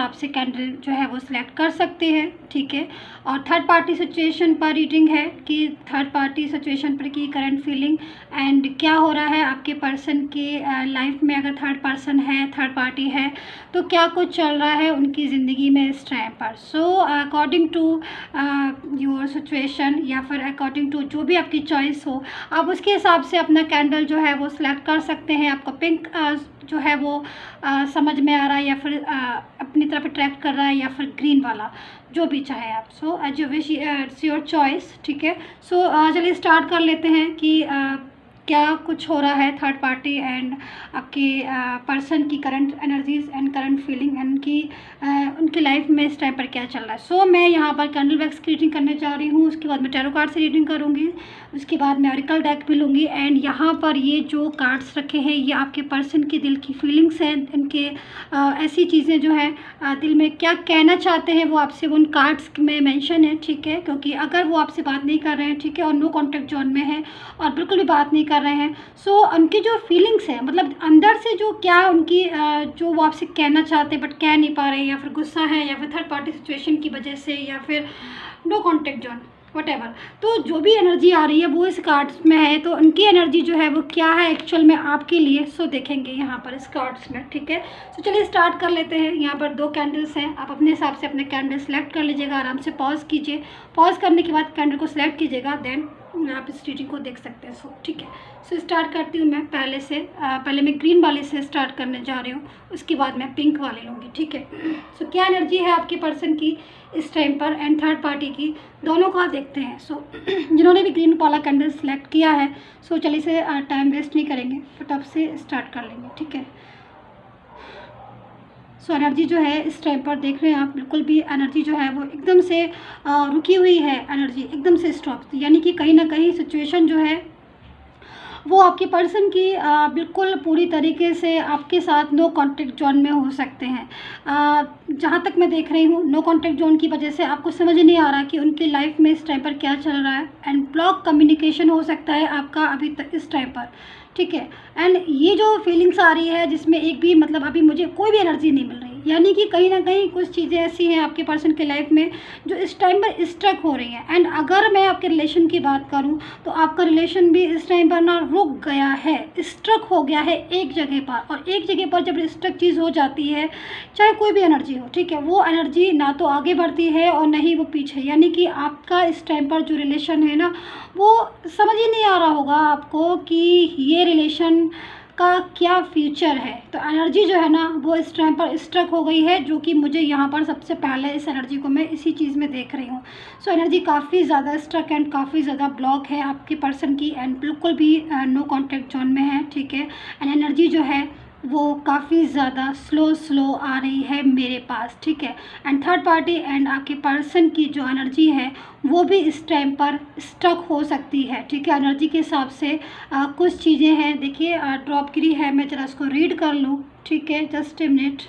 हिसाब से कैंडल जो है वो सिलेक्ट कर सकते हैं, ठीक है। और थर्ड पार्टी सिचुएशन पर रीडिंग है कि थर्ड पार्टी सिचुएशन पर की करंट फीलिंग एंड क्या हो रहा है आपके पर्सन के लाइफ में। अगर थर्ड पर्सन है, थर्ड पार्टी है, तो क्या कुछ चल रहा है उनकी ज़िंदगी में इस टाइम पर। So according to your situation या फिर अकॉर्डिंग टू जो भी आपकी चॉइस हो, आप उसके हिसाब से अपना कैंडल जो है वो सिलेक्ट कर सकते हैं। आपको पिंक जो है वो समझ में आ रहा है या फिर अपनी तरफ अट्रैक्ट कर रहा है या फिर ग्रीन वाला, जो भी चाहे आप। So as you wish, it's your choice, ठीक है। सो चलिए स्टार्ट कर लेते हैं कि क्या कुछ हो रहा है थर्ड पार्टी एंड आपके पर्सन की current energies and current feeling and उनकी लाइफ में इस टाइम पर क्या चल रहा है। सो मैं यहाँ पर कैंडल वैक्स की रीडिंग करने जा रही हूँ, उसके बाद मैं टैरो कार्ड से रीडिंग करूँगी, उसके बाद मैं ऑरेकल डेक भी लूँगी। एंड यहाँ पर ये जो कार्ड्स रखे हैं ये आपके पर्सन की दिल की फीलिंग्स हैं, इनके ऐसी चीज़ें जो है दिल में क्या कहना चाहते हैं वो आपसे उन कार्ड्स में मेंशन है, ठीक है। क्योंकि अगर वो आपसे बात नहीं कर रहे हैं, ठीक है, और नो कॉन्टैक्ट जोन में है और बिल्कुल भी बात नहीं कर रहे हैं, सो उनकी जो फीलिंग्स है, मतलब अंदर से जो क्या उनकी जो वो आपसे कहना चाहते हैं बट कह नहीं पा रहे, या फिर गुस्सा है या फिर थर्ड पार्टी सिचुएशन की वजह से या फिर नो कॉन्टैक्ट जोन, वटेवर। तो जो भी एनर्जी आ रही है वो इस कार्ड्स में है, तो उनकी एनर्जी जो है वो क्या है एक्चुअल में आपके लिए, सो देखेंगे यहाँ पर इस कार्ड्स में, ठीक है। सो चलिए स्टार्ट कर लेते हैं। यहाँ पर 2 कैंडल्स हैं, आप अपने हिसाब से अपने कैंडल सेलेक्ट कर लीजिएगा, आराम से पॉज कीजिए, पॉज करने के बाद कैंडल को सिलेक्ट कीजिएगा, देन आप इस रीडिंग को देख सकते हैं। सो ठीक है, सो स्टार्ट करती हूँ मैं पहले मैं ग्रीन वाले से स्टार्ट करने जा रही हूँ, उसके बाद मैं पिंक वाले लूँगी, ठीक है। सो क्या एनर्जी है आपके पर्सन की इस टाइम पर एंड थर्ड पार्टी की, दोनों का देखते हैं। सो जिन्होंने भी ग्रीन वाला कैंडल सेलेक्ट किया है, सो चलिए से टाइम वेस्ट नहीं करेंगे, फटाफट से स्टार्ट कर लेंगे, ठीक है। सो एनर्जी जो है इस टाइम पर देख रहे हैं आप, बिल्कुल भी एनर्जी जो है वो एकदम से रुकी हुई है, एनर्जी एकदम से स्टॉप, यानी कि कहीं ना कहीं सिचुएशन जो है वो आपके पर्सन की बिल्कुल पूरी तरीके से आपके साथ नो कॉन्टैक्ट जोन में हो सकते हैं। जहाँ तक मैं देख रही हूँ नो कॉन्टैक्ट जोन की वजह से आपको समझ नहीं आ रहा कि उनकी लाइफ में इस टाइम पर क्या चल रहा है एंड ब्लॉक कम्युनिकेशन हो सकता है आपका अभी तक इस टाइम पर, ठीक है। एंड ये जो फीलिंग्स आ रही है जिसमें एक भी मतलब अभी मुझे कोई भी एनर्जी नहीं मिल रही, यानी कि कहीं ना कहीं कुछ चीज़ें ऐसी हैं आपके पर्सन के लाइफ में जो इस टाइम पर स्ट्रक हो रही हैं। एंड अगर मैं आपके रिलेशन की बात करूं तो आपका रिलेशन भी इस टाइम पर ना रुक गया है, स्ट्रक हो गया है एक जगह पर। और एक जगह पर जब स्ट्रक चीज़ हो जाती है, चाहे कोई भी एनर्जी हो, ठीक है, वो एनर्जी ना तो आगे बढ़ती है और ना ही वो पीछे, यानी कि आपका इस टाइम पर जो रिलेशन है ना वो समझ ही नहीं आ रहा होगा आपको कि ये रिलेशन का क्या फ्यूचर है। तो एनर्जी जो है ना वो इस टाइम पर स्ट्रक हो गई है, जो कि मुझे यहाँ पर सबसे पहले इस एनर्जी को मैं इसी चीज़ में देख रही हूँ। सो एनर्जी काफ़ी ज़्यादा स्ट्रक एंड काफ़ी ज़्यादा ब्लॉक है आपके पर्सन की एंड बिल्कुल भी नो कॉन्टैक्ट जोन में है, ठीक है। एंड एनर्जी जो है वो काफ़ी ज़्यादा स्लो आ रही है मेरे पास, ठीक है। एंड थर्ड पार्टी एंड आपके पर्सन की जो एनर्जी है वो भी इस टाइम पर स्टक हो सकती है, ठीक है। एनर्जी के हिसाब से कुछ चीज़ें हैं, देखिए ड्रॉप गिरी है, मैं जरा इसको रीड कर लूँ, ठीक है, जस्ट ए मिनट।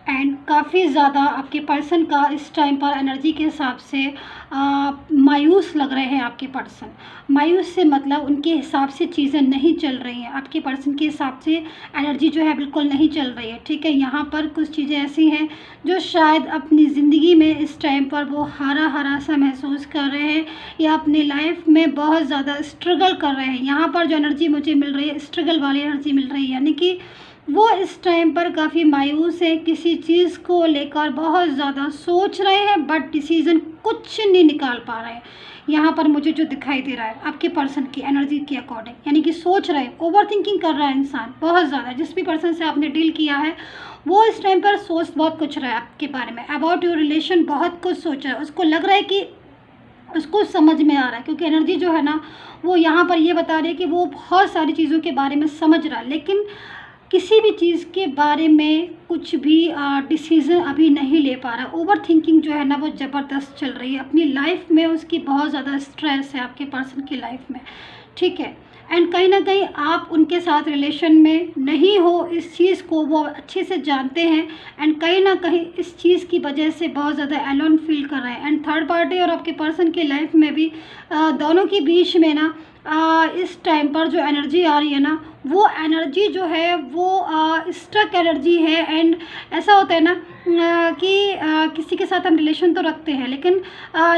एंड काफ़ी ज़्यादा आपके पर्सन का इस टाइम पर एनर्जी के हिसाब से मायूस लग रहे हैं आपके पर्सन। मायूस से मतलब उनके हिसाब से चीज़ें नहीं चल रही हैं, आपके पर्सन के हिसाब से एनर्जी जो है बिल्कुल नहीं चल रही है, ठीक है। यहाँ पर कुछ चीज़ें ऐसी हैं जो शायद अपनी ज़िंदगी में इस टाइम पर वो हारा सा महसूस कर रहे हैं या अपनी लाइफ में बहुत ज़्यादा स्ट्रगल कर रहे हैं। यहाँ पर जो एनर्जी मुझे मिल रही है स्ट्रगल वाली एनर्जी मिल रही है, यानी कि वो इस टाइम पर काफ़ी मायूस है, किसी चीज़ को लेकर बहुत ज़्यादा सोच रहे हैं बट डिसीज़न कुछ नहीं निकाल पा रहे हैं। यहाँ पर मुझे जो दिखाई दे रहा है आपके पर्सन की एनर्जी के अकॉर्डिंग, यानी कि सोच रहे हैं, ओवर थिंकिंग कर रहा है इंसान बहुत ज़्यादा। जिस भी पर्सन से आपने डील किया है वो इस टाइम पर सोच बहुत कुछ रहा है आपके बारे में, अबाउट योर रिलेशन बहुत कुछ सोच रहा है, उसको लग रहा है कि उसको समझ में आ रहा है, क्योंकि एनर्जी जो है ना वो यहाँ पर ये बता रही है कि वो बहुत सारी चीज़ों के बारे में समझ रहा है, लेकिन किसी भी चीज़ के बारे में कुछ भी डिसीज़न अभी नहीं ले पा रहा। ओवर थिंकिंग जो है ना वो ज़बरदस्त चल रही है अपनी लाइफ में, उसकी बहुत ज़्यादा स्ट्रेस है आपके पर्सन की लाइफ में, ठीक है। एंड कहीं ना कहीं आप उनके साथ रिलेशन में नहीं हो, इस चीज़ को वो अच्छे से जानते हैं एंड कहीं ना कहीं इस चीज़ की वजह से बहुत ज़्यादा एलोन फील कर रहे हैं। एंड थर्ड पार्टी और आपके पर्सन की लाइफ में भी दोनों के बीच में ना इस टाइम पर जो एनर्जी आ रही है ना, वो एनर्जी जो है वो स्टक एनर्जी है। एंड ऐसा होता है ना कि किसी के साथ हम रिलेशन तो रखते हैं, लेकिन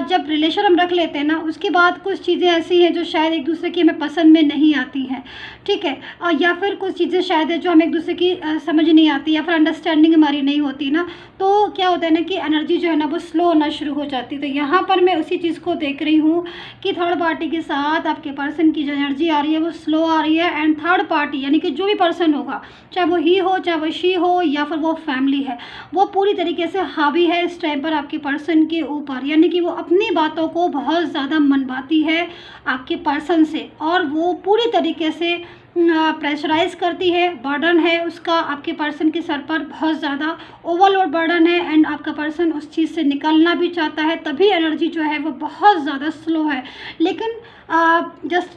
जब रिलेशन हम रख लेते हैं ना, उसके बाद कुछ चीज़ें ऐसी हैं जो शायद एक दूसरे की हमें पसंद में नहीं आती हैं, ठीक है। या फिर कुछ चीज़ें शायद है जो हमें एक दूसरे की समझ नहीं आती, या फिर अंडरस्टैंडिंग हमारी नहीं होती ना, तो क्या होता है ना कि एनर्जी जो है ना वो स्लो होना शुरू हो जाती है। तो यहाँ पर मैं उसी चीज़ को देख रही हूँ कि थर्ड पार्टी के साथ आपके पर्सन की जो एनर्जी आ रही है वो स्लो आ रही है। एंड थर्ड पार्टी यानी कि जो भी पर्सन होगा, चाहे वो ही हो, चाहे वो शी हो, या फिर वो फैमिली है, वो पूरी तरीके से हावी है इस टाइम पर आपके पर्सन के ऊपर। यानी कि वो अपनी बातों को बहुत ज़्यादा मनवाती है आपके पर्सन से, और वो पूरी तरीके से प्रेशराइज करती है। बर्डन है उसका आपके पर्सन के सर पर, बहुत ज़्यादा ओवरलोड बर्डन है। एंड आपका पर्सन उस चीज़ से निकलना भी चाहता है, तभी एनर्जी जो है वो बहुत ज़्यादा स्लो है। लेकिन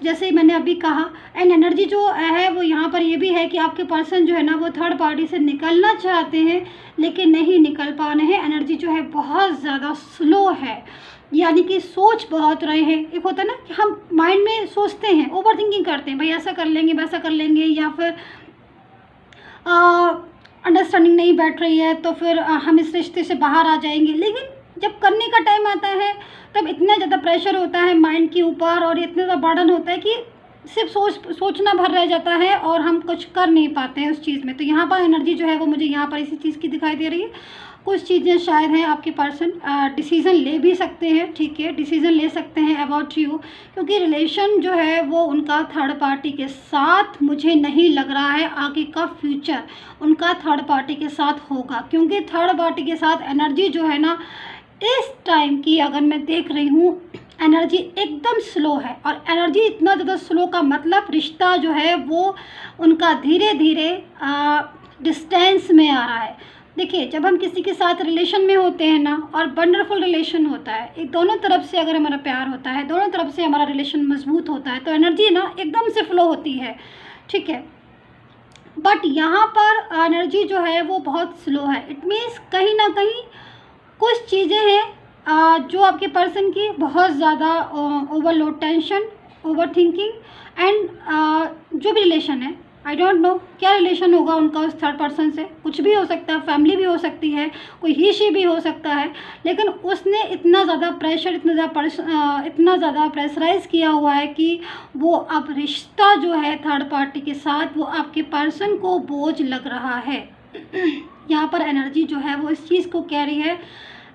जैसे मैंने अभी कहा, एंड एनर्जी जो है वो यहाँ पर ये भी है कि आपके पर्सन जो है ना वो थर्ड पार्टी से निकलना चाहते हैं, लेकिन नहीं निकल पा रहे हैं। एनर्जी जो है बहुत ज़्यादा स्लो है, यानी कि सोच बहुत रहे हैं। एक होता है ना कि हम माइंड में सोचते हैं, ओवर थिंकिंग करते हैं, भाई ऐसा कर लेंगे, वैसा कर लेंगे, या फिर अंडरस्टैंडिंग नहीं बैठ रही है तो फिर हम इस रिश्ते से बाहर आ जाएंगे। लेकिन जब करने का टाइम आता है तब इतना ज़्यादा प्रेशर होता है माइंड के ऊपर, और इतना ज़्यादा बर्डन होता है कि सिर्फ सोचना भर रह जाता है और हम कुछ कर नहीं पाते हैं उस चीज़ में। तो यहाँ पर एनर्जी जो है वो मुझे यहाँ पर इसी चीज़ की दिखाई दे रही है। कुछ चीज़ें शायद हैं आपके पर्सन डिसीज़न ले भी सकते हैं, ठीक है, डिसीज़न ले सकते हैं अबाउट यू, क्योंकि रिलेशन जो है वो उनका थर्ड पार्टी के साथ मुझे नहीं लग रहा है आगे का फ्यूचर उनका थर्ड पार्टी के साथ होगा। क्योंकि थर्ड पार्टी के साथ एनर्जी जो है ना इस टाइम की अगर मैं देख रही हूँ, एनर्जी एकदम स्लो है। और एनर्जी इतना ज़्यादा स्लो का मतलब रिश्ता जो है वो उनका धीरे धीरे डिस्टेंस में आ रहा है। देखिए, जब हम किसी के साथ रिलेशन में होते हैं ना, और वंडरफुल रिलेशन होता है, एक दोनों तरफ से अगर हमारा प्यार होता है, दोनों तरफ से हमारा रिलेशन मजबूत होता है, तो एनर्जी ना एकदम से फ्लो होती है, ठीक है। बट यहाँ पर एनर्जी जो है वो बहुत स्लो है। इट मीन्स कहीं ना कहीं कुछ चीज़ें हैं जो आपके पर्सन की बहुत ज़्यादा overload tension, over thinking, and जो भी रिलेशन है, आई डोंट नो क्या रिलेशन होगा उनका उस थर्ड पर्सन से, कुछ भी हो सकता है, फैमिली भी हो सकती है, कोई ही शी भी हो सकता है। लेकिन उसने इतना ज़्यादा प्रेशर, इतना ज़्यादा प्रेशराइज किया हुआ है कि वो अब रिश्ता जो है थर्ड पार्टी के साथ वो आपके पर्सन को बोझ लग रहा है। यहाँ पर एनर्जी जो है वो इस चीज़ को कह रही है।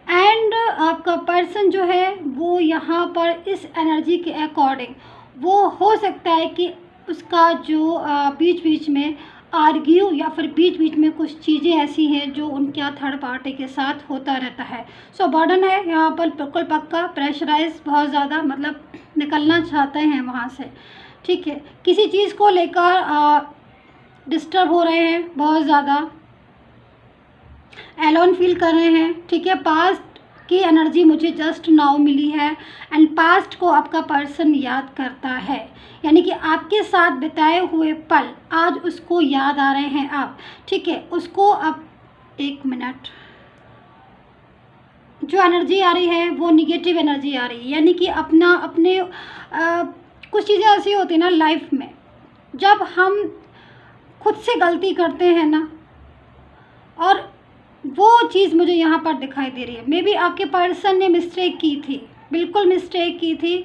एंड आपका पर्सन जो है वो यहाँ पर इस एनर्जी के अकॉर्डिंग वो हो सकता है कि उसका जो बीच बीच में आर्ग्यू, या फिर बीच बीच में कुछ चीज़ें ऐसी हैं जो उनके थर्ड पार्टी के साथ होता रहता है। सो बर्डन है यहाँ पर बिल्कुल पक्का, प्रेशराइज बहुत ज़्यादा, मतलब निकलना चाहते हैं वहाँ से, ठीक है। किसी चीज़ को लेकर डिस्टर्ब हो रहे हैं, बहुत ज़्यादा एलोन फील कर रहे हैं, ठीक है। पास्ट की एनर्जी मुझे जस्ट नाउ मिली है, एंड पास्ट को आपका पर्सन याद करता है, यानी कि आपके साथ बिताए हुए पल आज उसको याद आ रहे हैं आप, ठीक है। उसको अब एक मिनट, जो एनर्जी आ रही है वो निगेटिव एनर्जी आ रही है, यानी कि अपने कुछ चीज़ें ऐसी होती हैं ना लाइफ में, जब हम खुद से गलती करते हैं ना, और वो चीज़ मुझे यहाँ पर दिखाई दे रही है। मे बी आपके पर्सन ने मिस्टेक की थी, बिल्कुल मिस्टेक की थी।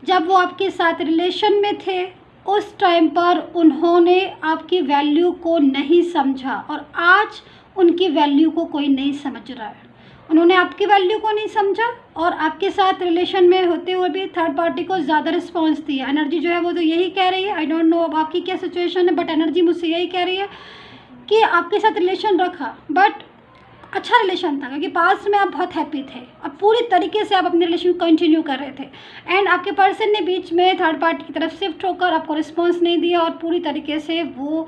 जब वो आपके साथ रिलेशन में थे उस टाइम पर उन्होंने आपकी वैल्यू को नहीं समझा, और आज उनकी वैल्यू को कोई नहीं समझ रहा है। उन्होंने आपकी वैल्यू को नहीं समझा, और आपके साथ रिलेशन में होते हुए भी थर्ड पार्टी को ज़्यादा रिस्पॉन्स दिया। एनर्जी जो है वो तो यही कह रही है, आई डोंट नो अब आपकी क्या सिचुएशन है, बट एनर्जी मुझसे यही कह रही है कि आपके साथ रिलेशन रखा, बट अच्छा रिलेशन था, क्योंकि पास्ट में आप बहुत हैप्पी थे और पूरी तरीके से आप अपने रिलेशन को कंटिन्यू कर रहे थे। एंड आपके पर्सन ने बीच में थर्ड पार्टी की तरफ शिफ्ट होकर आपको रिस्पांस नहीं दिया, और पूरी तरीके से वो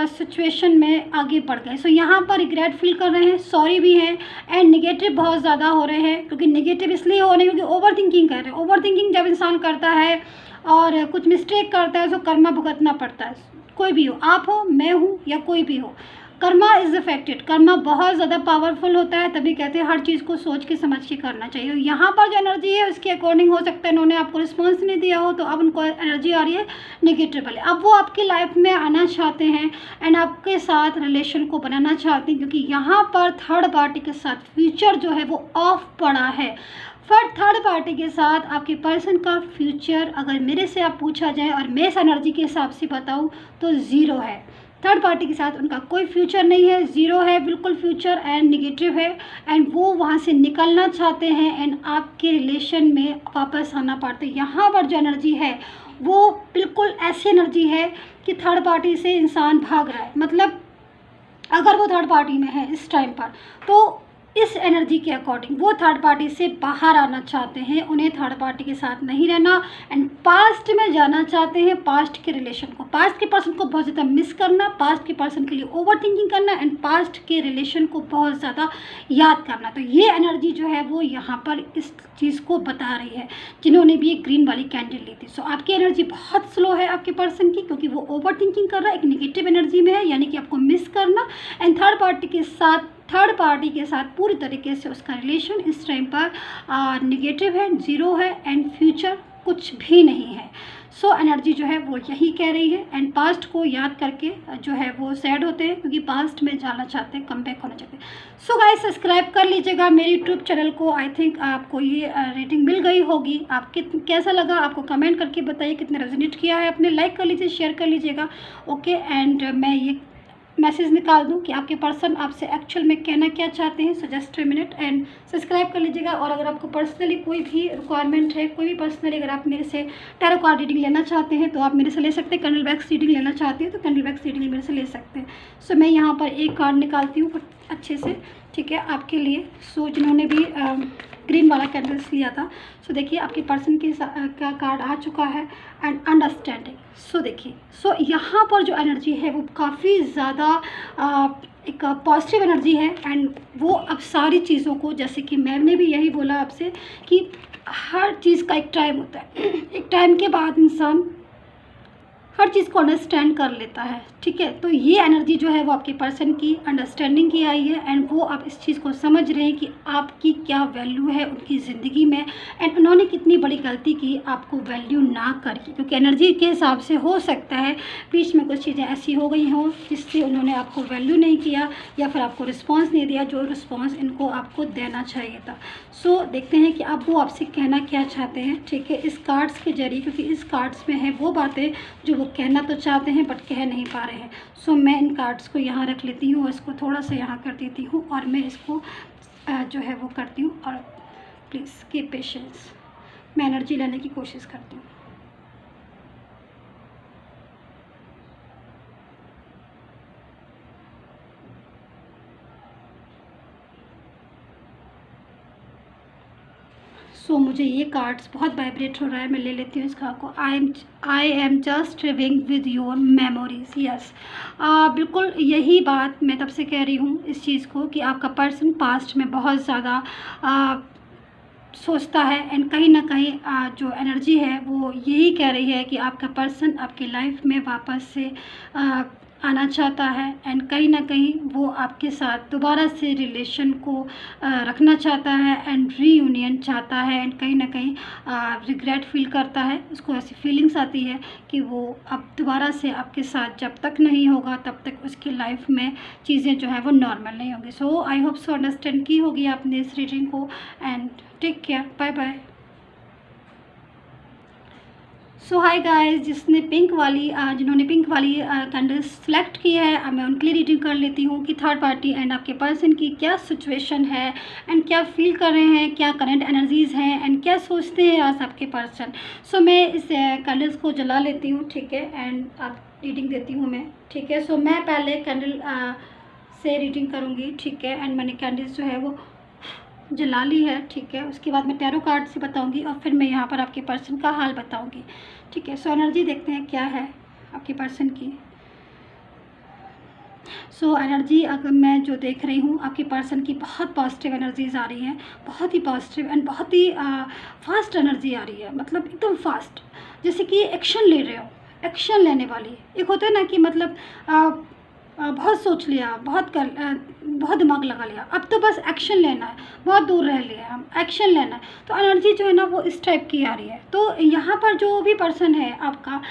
सिचुएशन में आगे बढ़ गए। सो यहाँ पर रिग्रेट फील कर रहे हैं, सॉरी भी हैं, एंड निगेटिव बहुत ज़्यादा हो रहे हैं। क्योंकि निगेटिव इसलिए हो रहे हैं क्योंकि ओवर थिंकिंग कर रहे हैं। ओवर थिंकिंग जब इंसान करता है और कुछ मिस्टेक करता है तो कर्मा भुगतना पड़ता है। कोई भी हो, आप हो, मैं हूँ, या कोई भी हो, कर्मा इज़ अफेक्टेड। कर्मा बहुत ज़्यादा पावरफुल होता है, तभी कहते हैं हर चीज़ को सोच के समझ के करना चाहिए। यहाँ पर जो एनर्जी है उसके अकॉर्डिंग हो सकता है इन्होंने आपको रिस्पॉन्स नहीं दिया हो, तो अब उनको एनर्जी आ रही है नेगेटिव वाली। अब वो आपकी लाइफ में आना चाहते हैं एंड आपके साथ रिलेशन को बनाना चाहते हैं, क्योंकि यहाँ पर थर्ड पार्टी के साथ फ्यूचर जो है वो ऑफ पड़ा है। फिर थर्ड पार्टी के साथ आपके पर्सन का फ्यूचर अगर मेरे से आप पूछा जाए और मैं इस एनर्जी के हिसाब से बताऊं तो ज़ीरो है। थर्ड पार्टी के साथ उनका कोई फ्यूचर नहीं है, ज़ीरो है बिल्कुल फ्यूचर एंड निगेटिव है। एंड वो वहाँ से निकलना चाहते हैं एंड आपके रिलेशन में वापस आना पड़ता है। यहाँ पर जो एनर्जी है वो बिल्कुल ऐसी एनर्जी है कि थर्ड पार्टी से इंसान भाग रहा है। मतलब अगर वो थर्ड पार्टी में है इस टाइम पर, तो इस एनर्जी के अकॉर्डिंग वो थर्ड पार्टी से बाहर आना चाहते हैं, उन्हें थर्ड पार्टी के साथ नहीं रहना एंड पास्ट में जाना चाहते हैं। पास्ट के रिलेशन को, पास्ट के पर्सन को बहुत ज़्यादा मिस करना, पास्ट के पर्सन के लिए ओवर थिंकिंग करना एंड पास्ट के रिलेशन को बहुत ज़्यादा याद करना। तो ये एनर्जी जो है वो यहाँ पर इस चीज़ को बता रही है, जिन्होंने भी एक ग्रीन वाली कैंडल ली थी। सो आपकी एनर्जी बहुत स्लो है आपके पर्सन की, क्योंकि वो ओवर थिंकिंग कर रहा है, एक निगेटिव एनर्जी में है, यानी कि आपको मिस करना एंड थर्ड पार्टी के साथ पूरी तरीके से उसका रिलेशन इस टाइम पर निगेटिव है, ज़ीरो है एंड फ्यूचर कुछ भी नहीं है। सो एनर्जी जो है वो यही कह रही है एंड पास्ट को याद करके जो है वो सैड होते हैं, क्योंकि पास्ट में जाना चाहते हैं, कम बैक होना चाहते हैं। सो गाइस सब्सक्राइब कर लीजिएगा मेरे यूट्यूब चैनल को। आई थिंक आपको ये रेटिंग मिल गई होगी। आप कैसा लगा आपको कमेंट करके बताइए, कितने रेजोनेट किया है। अपने लाइक कर लीजिए, शेयर कर लीजिएगा। ओके, एंड मैं ये मैसेज निकाल दूं कि आपके पर्सन आपसे एक्चुअल में कहना क्या चाहते हैं। So just 3 minute and subscribe कर लीजिएगा। और अगर आपको पर्सनली कोई भी रिक्वायरमेंट है, कोई भी पर्सनली अगर आप मेरे से टैरो कार्ड रीडिंग लेना चाहते हैं तो आप मेरे से ले सकते हैं। कैंडल वैक्स रीडिंग लेना चाहते हैं तो कैंडल वैक्स रीडिंग मेरे से ले सकते हैं। सो मैं यहाँ पर एक कार्ड निकालती हूँ अच्छे से, ठीक है, आपके लिए। सो जिन्होंने भी ग्रीन वाला कैंडल्स लिया था, सो देखिए आपके पर्सन के का कार्ड आ चुका है एंड अंडरस्टैंडिंग। सो देखिए, सो यहाँ पर जो एनर्जी है वो काफ़ी ज़्यादा एक पॉजिटिव एनर्जी है एंड वो अब सारी चीज़ों को, जैसे कि मैंने भी यही बोला आपसे कि हर चीज़ का एक टाइम होता है। एक टाइम के बाद इंसान हर चीज़ को अंडरस्टैंड कर लेता है, ठीक है। तो ये एनर्जी जो है वो आपके पर्सन की अंडरस्टैंडिंग की आई है एंड वो अब इस चीज़ को समझ रहे हैं कि आपकी क्या वैल्यू है उनकी ज़िंदगी में एंड उन्होंने कितनी बड़ी गलती की आपको वैल्यू ना करके। क्योंकि एनर्जी के हिसाब से हो सकता है बीच में कुछ चीज़ें ऐसी हो गई हों जिससे उन्होंने आपको वैल्यू नहीं किया या फिर आपको रिस्पॉन्स नहीं दिया जो रिस्पॉन्स इनको आपको देना चाहिए था। सो देखते हैं कि अब वो आपसे कहना क्या चाहते हैं, ठीक है, इस कार्ड्स के जरिए। क्योंकि इस कार्ड्स में है वो बातें जो वो कहना तो चाहते हैं बट कह नहीं पा रहे हैं। सो मैं इन कार्ड्स को यहाँ रख लेती हूँ और इसको थोड़ा सा यहाँ कर देती हूँ और मैं इसको जो है वो करती हूँ। और प्लीज़ कीप पेशेंस, मैं एनर्जी लेने की कोशिश करती हूँ। सो मुझे ये कार्ड्स बहुत वाइब्रेट हो रहा है, मैं ले लेती हूँ इसका को। I am just living with your memories. Yes, बिल्कुल यही बात मैं तब से कह रही हूँ इस चीज़ को कि आपका पर्सन पास्ट में बहुत ज़्यादा सोचता है एंड कहीं ना कहीं जो एनर्जी है वो यही कह रही है कि आपका पर्सन आपकी लाइफ में वापस से आना चाहता है एंड कहीं ना कहीं वो आपके साथ दोबारा से रिलेशन को रखना चाहता है एंड रीयूनियन चाहता है एंड कहीं ना कहीं रिग्रेट फील करता है। उसको ऐसी फीलिंग्स आती है कि वो अब दोबारा से आपके साथ जब तक नहीं होगा तब तक उसकी लाइफ में चीज़ें जो है वो नॉर्मल नहीं होंगी। सो आई होप सो अंडरस्टैंड की होगी आपने इस रीडिंग को and take care, bye bye. So hi guys, जिन्होंने पिंक वाली कैंडल सेलेक्ट की है, मैं उनके लिए रीडिंग कर लेती हूँ कि थर्ड पार्टी एंड आपके पर्सन की क्या सिचुएशन है एंड क्या फील कर रहे हैं, क्या करंट एनर्जीज़ हैं एंड क्या सोचते हैं आज आपके पर्सन। सो मैं इस कैंडल्स को जला लेती हूँ, ठीक है, एंड आप रीडिंग देती हूँ मैं, ठीक है। सो मैं पहले कैंडल से रीडिंग करूँगी, ठीक है, एंड मैंने कैंडल्स जो है वो जला ली है, ठीक है। उसके बाद मैं टैरो कार्ड से बताऊंगी और फिर मैं यहाँ पर आपके पर्सन का हाल बताऊंगी, ठीक है। सो एनर्जी देखते हैं क्या है आपके पर्सन की। सो एनर्जी अगर मैं जो देख रही हूँ आपके पर्सन की बहुत पॉजिटिव एनर्जीज आ रही हैं, बहुत ही पॉजिटिव एंड बहुत ही फास्ट एनर्जी आ रही है। मतलब एकदम फास्ट, जैसे कि एक्शन ले रहे हो, एक्शन लेने वाली। एक होता है ना कि मतलब बहुत सोच लिया, बहुत दिमाग लगा लिया, अब तो बस एक्शन लेना है, बहुत दूर रह लिया हम, एक्शन लेना है। तो एनर्जी जो है ना वो इस टाइप की आ रही है। तो यहाँ पर जो भी पर्सन है आपका,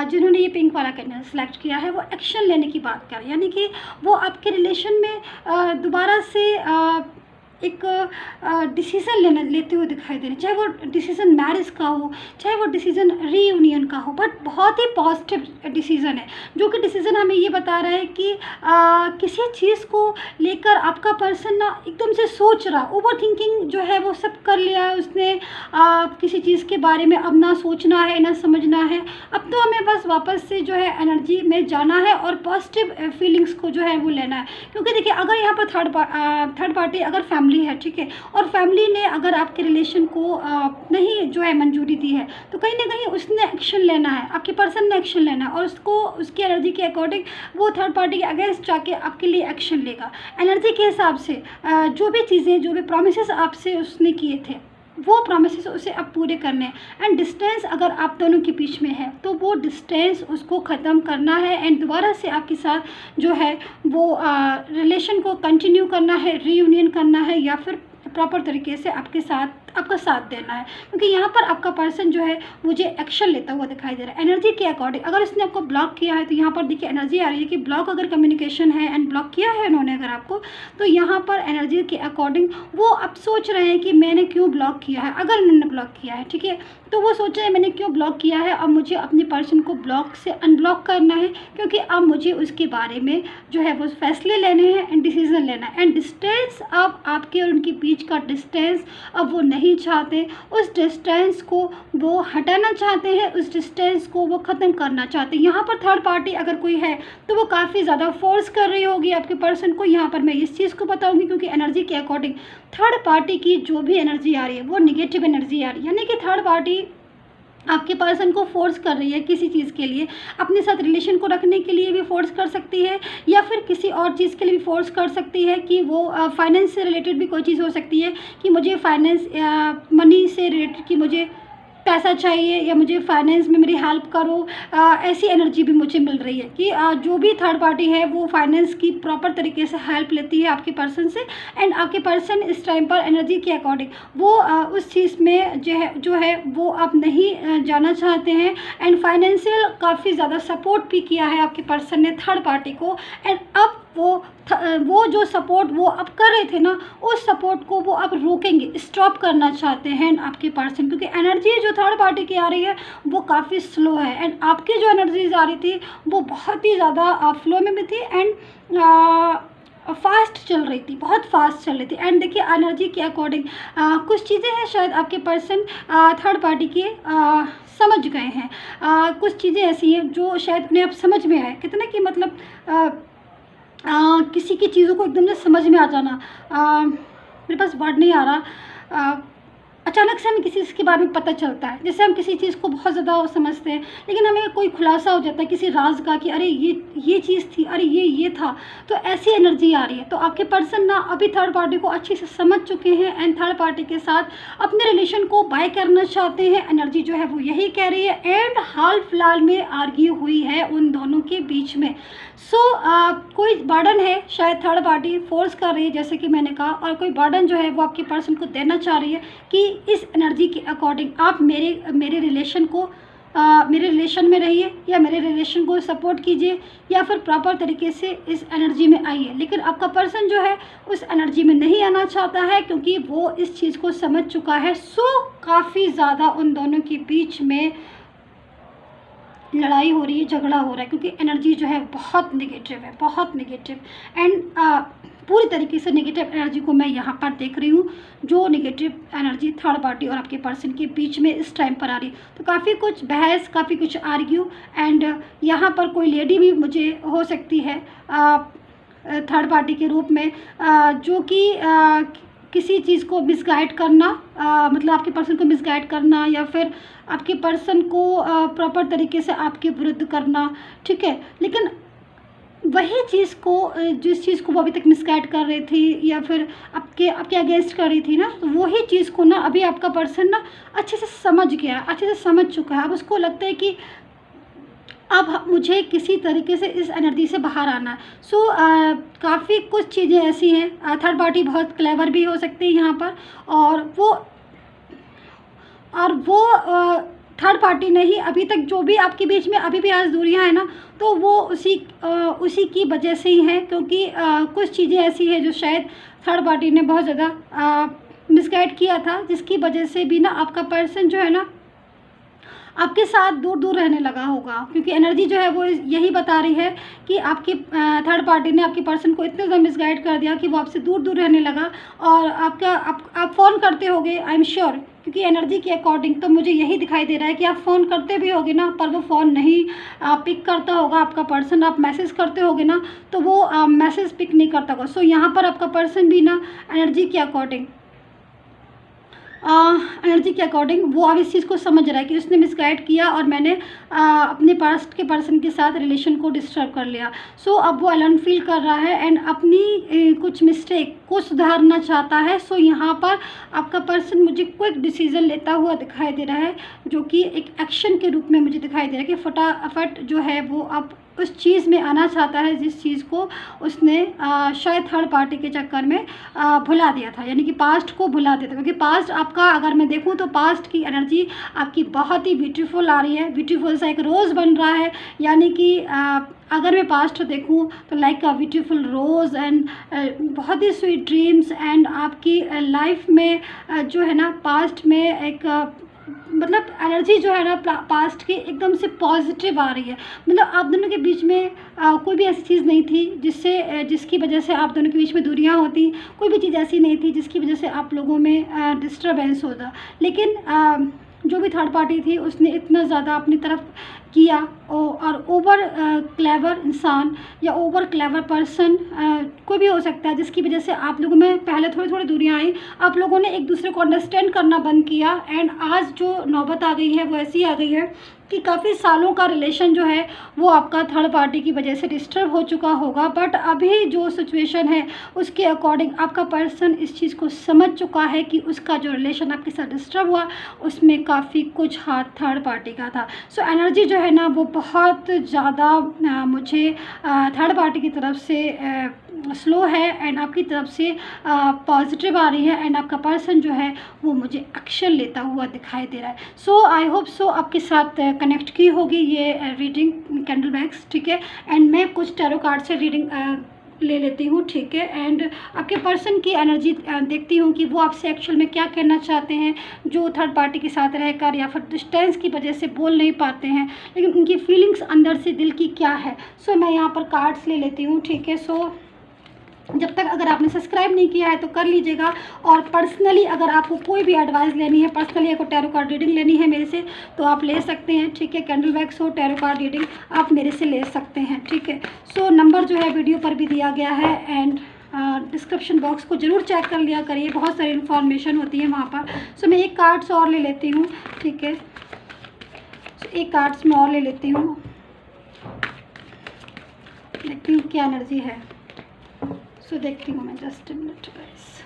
जिन्होंने ये पिंक वाला कैंडल सेलेक्ट किया है, वो एक्शन लेने की बात कर रहे हैं, यानी कि वो आपके रिलेशन में दोबारा से एक डिसीज़न लेते हुए दिखाई दे रहे हैं, चाहे वो डिसीज़न मैरिज का हो, चाहे वो डिसीज़न रीयूनियन का हो, बट बहुत ही पॉजिटिव डिसीज़न है, जो कि डिसीज़न हमें ये बता रहा है कि किसी चीज़ को लेकर आपका पर्सन ना एकदम से सोच रहा, ओवर थिंकिंग जो है वो सब कर लिया है उसने, किसी चीज़ के बारे में अब ना सोचना है ना समझना है, अब तो हमें बस वापस से जो है एनर्जी में जाना है और पॉजिटिव फीलिंग्स को जो है वो लेना है। क्योंकि देखिए, अगर यहाँ पर थर्ड पार्टी अगर फैमिली है, ठीक है, और फैमिली ने अगर आपके रिलेशन को नहीं जो है मंजूरी दी है, तो कहीं ना कहीं उसने एक्शन लेना है, आपके पर्सन ने एक्शन लेना है, और उसको उसकी एनर्जी के अकॉर्डिंग वो थर्ड पार्टी के अगेंस्ट जाके आपके लिए एक्शन लेगा। एनर्जी के हिसाब से जो भी चीज़ें, जो भी प्रॉमिसेस आपसे उसने किए थे, वो प्रॉमिसेस उसे अब पूरे करने हैं। एंड डिस्टेंस अगर आप दोनों के बीच में है, तो वो डिस्टेंस उसको ख़त्म करना है एंड दोबारा से आपके साथ जो है वो रिलेशन को कंटिन्यू करना है, रीयूनियन करना है, या फिर प्रॉपर तरीके से आपका साथ देना है। क्योंकि यहाँ पर आपका पर्सन जो है मुझे एक्शन लेता हुआ दिखाई दे रहा है एनर्जी के अकॉर्डिंग। अगर इसने आपको ब्लॉक किया है, तो यहाँ पर देखिए एनर्जी आ रही है कि ब्लॉक अगर कम्युनिकेशन है एंड ब्लॉक किया है उन्होंने अगर आपको, तो यहाँ पर एनर्जी के अकॉर्डिंग वो अब सोच रहे हैं कि मैंने क्यों ब्लॉक किया है। अगर उन्होंने ब्लॉक किया है, ठीक है, तो वो सोच रहे हैं मैंने क्यों ब्लॉक किया है, अब मुझे अपने पर्सन को ब्लॉक से अनब्लॉक करना है, क्योंकि अब मुझे उसके बारे में जो है वो फैसले लेने हैं एंड डिसीज़न लेना है। एंड डिस्टेंस, अब आपके और उनके बीच का डिस्टेंस अब वो नहीं चाहते, उस डिस्टेंस को वो हटाना चाहते हैं, उस डिस्टेंस को वो ख़त्म करना चाहते हैं। यहाँ पर थर्ड पार्टी अगर कोई है, तो वो काफ़ी ज़्यादा फोर्स कर रही होगी आपके पर्सन को। यहाँ पर मैं इस चीज़ को बताऊँगी, क्योंकि एनर्जी के अकॉर्डिंग थर्ड पार्टी की जो भी एनर्जी आ रही है वो निगेटिव एनर्जी आ रही है, यानी कि थर्ड पार्टी आपके पर्सन को फोर्स कर रही है किसी चीज़ के लिए, अपने साथ रिलेशन को रखने के लिए भी फोर्स कर सकती है, या फिर किसी और चीज़ के लिए भी फोर्स कर सकती है कि वो फाइनेंस से रिलेटेड भी कोई चीज़ हो सकती है कि मुझे फाइनेंस मनी से रिलेटेड कि मुझे पैसा चाहिए, या मुझे फाइनेंस में मेरी हेल्प करो। ऐसी एनर्जी भी मुझे मिल रही है कि जो भी थर्ड पार्टी है वो फाइनेंस की प्रॉपर तरीके से हेल्प लेती है आपके पर्सन से, एंड आपके पर्सन इस टाइम पर एनर्जी के अकॉर्डिंग वो उस चीज़ में जो है वो आप नहीं जाना चाहते हैं। एंड फाइनेंशियल काफ़ी ज़्यादा सपोर्ट भी किया है आपके पर्सन ने थर्ड पार्टी को, एंड अब वो जो सपोर्ट वो अब कर रहे थे ना, उस सपोर्ट को वो अब रोकेंगे, स्टॉप करना चाहते हैं आपके पर्सन, क्योंकि एनर्जी जो थर्ड पार्टी की आ रही है वो काफ़ी स्लो है, एंड आपकी जो एनर्जीज आ रही थी वो बहुत ही ज़्यादा फ्लो में भी थी, एंड फास्ट चल रही थी, बहुत फास्ट चल रही थी। एंड देखिए एनर्जी के अकॉर्डिंग कुछ चीज़ें हैं शायद आपके पर्सन थर्ड पार्टी के समझ गए हैं, कुछ चीज़ें ऐसी हैं जो शायद उन्हें अब समझ में आए, कितना कि मतलब किसी की चीज़ों को एकदम से समझ में आ जाना, मेरे पास वर्ड नहीं आ रहा, अचानक से हमें किसी चीज़ के बारे में पता चलता है, जैसे हम किसी चीज़ को बहुत ज़्यादा समझते हैं, लेकिन हमें कोई खुलासा हो जाता है किसी राज का कि अरे ये चीज़ थी, अरे ये था, तो ऐसी एनर्जी आ रही है। तो आपके पर्सन ना अभी थर्ड पार्टी को अच्छे से समझ चुके हैं एंड थर्ड पार्टी के साथ अपने रिलेशन को बाय करना चाहते हैं, एनर्जी जो है वो यही कह रही है। एंड हाल फिलहाल में आर्ग्यू हुई है उन दोनों के बीच में, सो कोई बर्डन है, शायद थर्ड पार्टी फोर्स कर रही है जैसे कि मैंने कहा, और कोई बर्डन जो है वो आपके पर्सन को देना चाह रही है कि इस एनर्जी के अकॉर्डिंग आप मेरे रिलेशन को मेरे रिलेशन में रहिए, या मेरे रिलेशन को सपोर्ट कीजिए, या फिर प्रॉपर तरीके से इस एनर्जी में आइए। लेकिन आपका पर्सन जो है उस एनर्जी में नहीं आना चाहता है, क्योंकि वो इस चीज़ को समझ चुका है। सो काफ़ी ज़्यादा उन दोनों के बीच में लड़ाई हो रही है, झगड़ा हो रहा है, क्योंकि एनर्जी जो है बहुत नेगेटिव है, बहुत नेगेटिव, एंड पूरी तरीके से नेगेटिव एनर्जी को मैं यहाँ पर देख रही हूँ, जो नेगेटिव एनर्जी थर्ड पार्टी और आपके पर्सन के बीच में इस टाइम पर आ रही है। तो काफ़ी कुछ बहस, काफ़ी कुछ आर्ग्यू, एंड यहाँ पर कोई लेडी भी मुझे हो सकती है थर्ड पार्टी के रूप में, जो कि किसी चीज़ को मिसगाइड करना, मतलब आपके पर्सन को मिसगाइड करना, या फिर आपके पर्सन को प्रॉपर तरीके से आपके विरुद्ध करना, ठीक है। लेकिन वही चीज़ को, जिस चीज़ को वो अभी तक मिसगाइड कर रही थी या फिर आपके अगेंस्ट कर रही थी ना, तो वही चीज़ को ना अभी आपका पर्सन ना अच्छे से समझ गया, अच्छे से समझ चुका है। अब उसको लगता है कि अब मुझे किसी तरीके से इस एनर्जी से बाहर आना है। सो काफ़ी कुछ चीज़ें ऐसी हैं, थर्ड पार्टी बहुत क्लेवर भी हो सकती है यहाँ पर, और वो थर्ड पार्टी ने ही अभी तक जो भी आपके बीच में अभी भी आज दूरियां हैं ना, तो वो उसी की वजह से ही है, क्योंकि कुछ चीज़ें ऐसी हैं जो शायद थर्ड पार्टी ने बहुत ज़्यादा मिसगाइड किया था, जिसकी वजह से भी ना आपका पर्सन जो है ना आपके साथ दूर दूर रहने लगा होगा, क्योंकि एनर्जी जो है वो यही बता रही है कि आपके थर्ड पार्टी ने आपके पर्सन को इतने ज़्यादा मिसगाइड कर दिया कि वो आपसे दूर दूर रहने लगा। और आप फ़ोन करते होगे, आई एम श्योर, क्योंकि एनर्जी के अकॉर्डिंग तो मुझे यही दिखाई दे रहा है कि आप फ़ोन करते भी होगे ना, पर वो फ़ोन नहीं पिक करता होगा आपका पर्सन। आप मैसेज करते होगे ना, तो वो मैसेज पिक नहीं करता होगा। सो यहाँ पर आपका पर्सन भी ना एनर्जी के अकॉर्डिंग वो अब इस चीज़ को समझ रहा है कि उसने मिसगाइड किया और मैंने अपने पास्ट के पर्सन के साथ रिलेशन को डिस्टर्ब कर लिया। सो अब वो अलर्न फील कर रहा है एंड अपनी कुछ मिस्टेक को सुधारना चाहता है। सो यहाँ पर आपका पर्सन मुझे क्विक डिसीजन लेता हुआ दिखाई दे रहा है, जो कि एक एक्शन के रूप में मुझे दिखाई दे रहा है कि फटाफट जो है वो अब उस चीज़ में आना चाहता है जिस चीज़ को उसने शायद थर्ड पार्टी के चक्कर में भुला दिया था, यानी कि पास्ट को भुला दिया था। क्योंकि पास्ट आपका अगर मैं देखूं तो पास्ट की एनर्जी आपकी बहुत ही ब्यूटीफुल आ रही है, ब्यूटीफुल सा एक रोज़ बन रहा है, यानी कि अगर मैं पास्ट देखूं तो like a beautiful rose and बहुत ही स्वीट ड्रीम्स एंड आपकी लाइफ में जो है ना पास्ट में एक मतलब एनर्जी जो है ना पास्ट की एकदम से पॉजिटिव आ रही है। मतलब आप दोनों के बीच में कोई भी ऐसी चीज़ नहीं थी जिसकी वजह से आप दोनों के बीच में दूरियां होती, कोई भी चीज़ ऐसी नहीं थी जिसकी वजह से आप लोगों में डिस्टर्बेंस होता। लेकिन जो भी थर्ड पार्टी थी उसने इतना ज़्यादा अपनी तरफ किया और ओवर क्लेवर इंसान या ओवर क्लेवर पर्सन कोई भी हो सकता है, जिसकी वजह से आप लोगों में पहले थोड़ी थोड़ी दूरियां आई, आप लोगों ने एक दूसरे को अंडरस्टैंड करना बंद किया एंड आज जो नौबत आ गई है वो ऐसी आ गई है कि काफ़ी सालों का रिलेशन जो है वो आपका थर्ड पार्टी की वजह से डिस्टर्ब हो चुका होगा। बट अभी जो सिचुएशन है उसके अकॉर्डिंग आपका पर्सन इस चीज़ को समझ चुका है कि उसका जो रिलेशन आपके साथ डिस्टर्ब हुआ उसमें काफ़ी कुछ हाथ थर्ड पार्टी का था। सो एनर्जी जो है ना वो बहुत ज़्यादा मुझे थर्ड पार्टी की तरफ से स्लो है एंड आपकी तरफ से पॉजिटिव आ रही है एंड आपका पर्सन जो है वो मुझे एक्शन लेता हुआ दिखाई दे रहा है। सो आई होप सो आपके साथ कनेक्ट की होगी ये रीडिंग कैंडल बैग्स, ठीक है। एंड मैं कुछ टैरो कार्ड से रीडिंग ले लेती हूँ, ठीक है। एंड आपके पर्सन की एनर्जी देखती हूँ कि वो आपसे एक्चुअल में क्या कहना चाहते हैं, जो थर्ड पार्टी के साथ रहकर या फिर डिस्टेंस की वजह से बोल नहीं पाते हैं, लेकिन उनकी फीलिंग्स अंदर से दिल की क्या है। सो मैं यहाँ पर कार्ड्स ले लेती हूँ, ठीक है। सो जब तक अगर आपने सब्सक्राइब नहीं किया है तो कर लीजिएगा, और पर्सनली अगर आपको कोई भी एडवाइस लेनी है, पर्सनली आपको टैरो कार्ड रीडिंग लेनी है मेरे से तो आप ले सकते हैं, ठीक है। कैंडल बैग्स हो, टैरो कार्ड रीडिंग आप मेरे से ले सकते हैं, ठीक है। सो नंबर जो है वीडियो पर भी दिया गया है एंड डिस्क्रिप्शन बॉक्स को ज़रूर चेक कर लिया करिए, बहुत सारी इन्फॉर्मेशन होती है वहाँ पर। सो मैं एक कार्ड्स और ले लेती हूँ, ठीक है। सो एक कार्ड्स मैं और ले लेती हूँ, देखती हूँ क्या एनर्जी है। सो देखती हूँ मैं, just minute guys.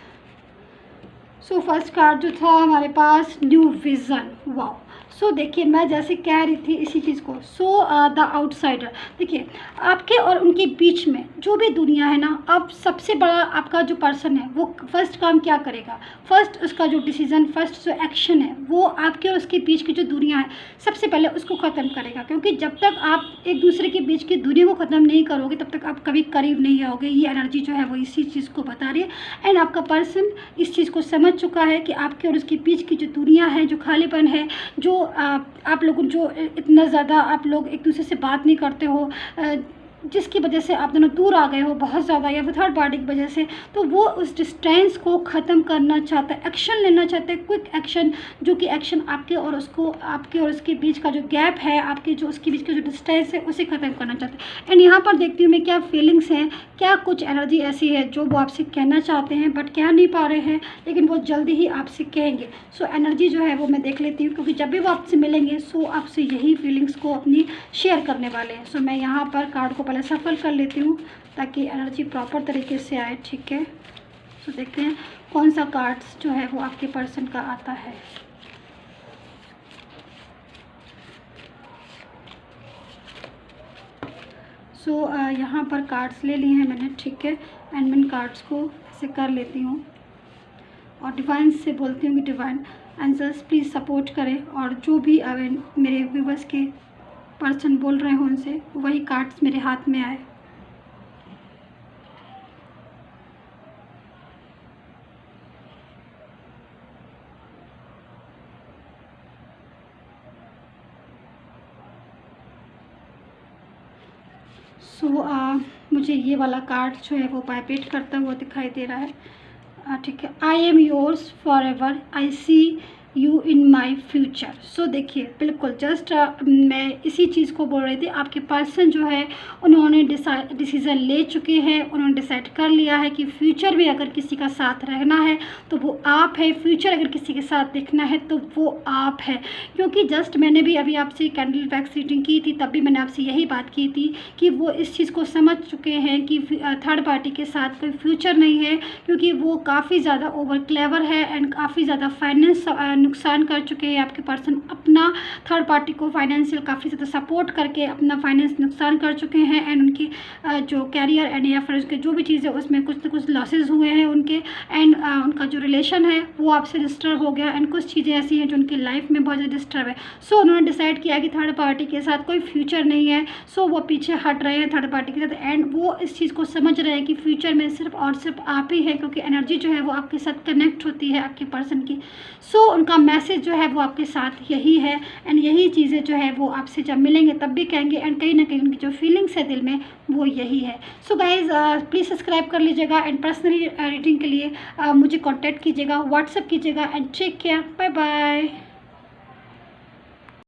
So first card जो था हमारे पास, न्यू विज़न, वाओ। सो देखिए मैं जैसे कह रही थी इसी चीज़ को, सो द आउटसाइडर। देखिए आपके और उनके बीच में जो भी दुनिया है ना, अब सबसे बड़ा आपका जो पर्सन है वो फर्स्ट काम क्या करेगा, फर्स्ट उसका जो डिसीज़न, फर्स्ट जो एक्शन है वो आपके और उसके बीच की जो दुनिया है सबसे पहले उसको ख़त्म करेगा। क्योंकि जब तक आप एक दूसरे के बीच की दूरी को ख़त्म नहीं करोगे तब तक आप कभी करीब नहीं आओगे। ये एनर्जी जो है वो इसी चीज़ को बता रही है एंड आपका पर्सन इस चीज़ को समझ चुका है कि आपके और उसके बीच की जो दुनिया है, जो खालीपन है, जो आप लोग जो इतना ज़्यादा आप लोग एक दूसरे से बात नहीं करते हो, जिसकी वजह से आप दोनों दूर आ गए हो बहुत ज़्यादा, या फिर थर्ड पार्टी की वजह से, तो वो उस डिस्टेंस को ख़त्म करना चाहता है, एक्शन लेना चाहता है, क्विक एक्शन, जो कि एक्शन आपके और उसके बीच का जो गैप है, आपके जो उसके बीच का जो डिस्टेंस है उसे ख़त्म करना चाहता है। एंड यहाँ पर देखती हूँ मैं क्या फीलिंग्स हैं, क्या कुछ एनर्जी ऐसी है जो वो आपसे कहना चाहते हैं बट कह नहीं पा रहे हैं, लेकिन वो जल्दी ही आपसे कहेंगे। सो एनर्जी जो है वो मैं देख लेती हूँ, क्योंकि जब भी वो आपसे मिलेंगे सो आपसे यही फीलिंग्स को अपनी शेयर करने वाले हैं। सो मैं यहाँ पर कार्ड को पहले सफल कर लेती हूँ ताकि एनर्जी प्रॉपर तरीके से आए, ठीक है। तो देखते हैं कौन सा कार्ड्स जो है वो आपके पर्सन का आता है। सो यहाँ पर कार्ड्स ले लिए हैं मैंने, ठीक है। एंड मैं कार्ड्स को ऐसे कर लेती हूँ और डिवाइन से बोलती हूँ कि डिवाइन आंसर्स प्लीज़ सपोर्ट करें, और जो भी मेरे व्यूवर्स के पर्सन बोल रहे हो उनसे वही कार्ड्स मेरे हाथ में आए। सो मुझे ये वाला कार्ड जो है वो वाइब्रेट करता हुआ दिखाई दे रहा है, ठीक है। I am yours forever, I see you in my future. So देखिए बिल्कुल जस्ट मैं इसी चीज़ को बोल रही थी। आपके पर्सन जो है उन्होंने डिसीज़न ले चुके हैं, उन्होंने डिसाइड कर लिया है कि फ्यूचर में अगर किसी का साथ रहना है तो वो आप है, फ्यूचर अगर किसी के साथ देखना है तो वो आप है। क्योंकि जस्ट मैंने भी अभी आपसे कैंडल वैक्स रीडिंग की थी, तब भी मैंने आपसे यही बात की थी कि वो इस चीज़ को समझ चुके हैं कि थर्ड पार्टी के साथ कोई फ्यूचर नहीं है, क्योंकि वो काफ़ी ज़्यादा ओवर क्लेवर है एंड काफ़ी ज़्यादा फाइनेंस नुकसान कर चुके हैं। आपके पर्सन अपना थर्ड पार्टी को फाइनेंशियल काफ़ी ज़्यादा सपोर्ट करके अपना फाइनेंस नुकसान कर चुके हैं एंड उनकी जो कैरियर एंड या फिर उसके जो भी चीज़ें उसमें कुछ ना कुछ लॉसेस हुए हैं उनके, एंड उनका जो रिलेशन है वो आपसे डिस्टर्ब हो गया एंड कुछ चीज़ें ऐसी हैं जो उनकी लाइफ में बहुत ज़्यादा डिस्टर्ब है। सो उन्होंने डिसाइड किया कि थर्ड पार्टी के साथ कोई फ्यूचर नहीं है। सो वो पीछे हट रहे हैं थर्ड पार्टी के साथ एंड वो इस चीज़ को समझ रहे हैं कि फ्यूचर में सिर्फ और सिर्फ आप ही है, क्योंकि एनर्जी जो है वो आपके साथ कनेक्ट होती है आपके पर्सन की। सो उनका मैसेज जो है वो आपके साथ यही है एंड यही चीज़ें जो है वो आपसे जब मिलेंगे तब भी कहेंगे एंड कहीं ना कहीं उनकी जो फीलिंग्स है दिल में वो यही है। सो गाइज़ प्लीज़ सब्सक्राइब कर लीजिएगा एंड पर्सनली रीडिंग के लिए मुझे कांटेक्ट कीजिएगा, व्हाट्सएप कीजिएगा and take care, bye bye.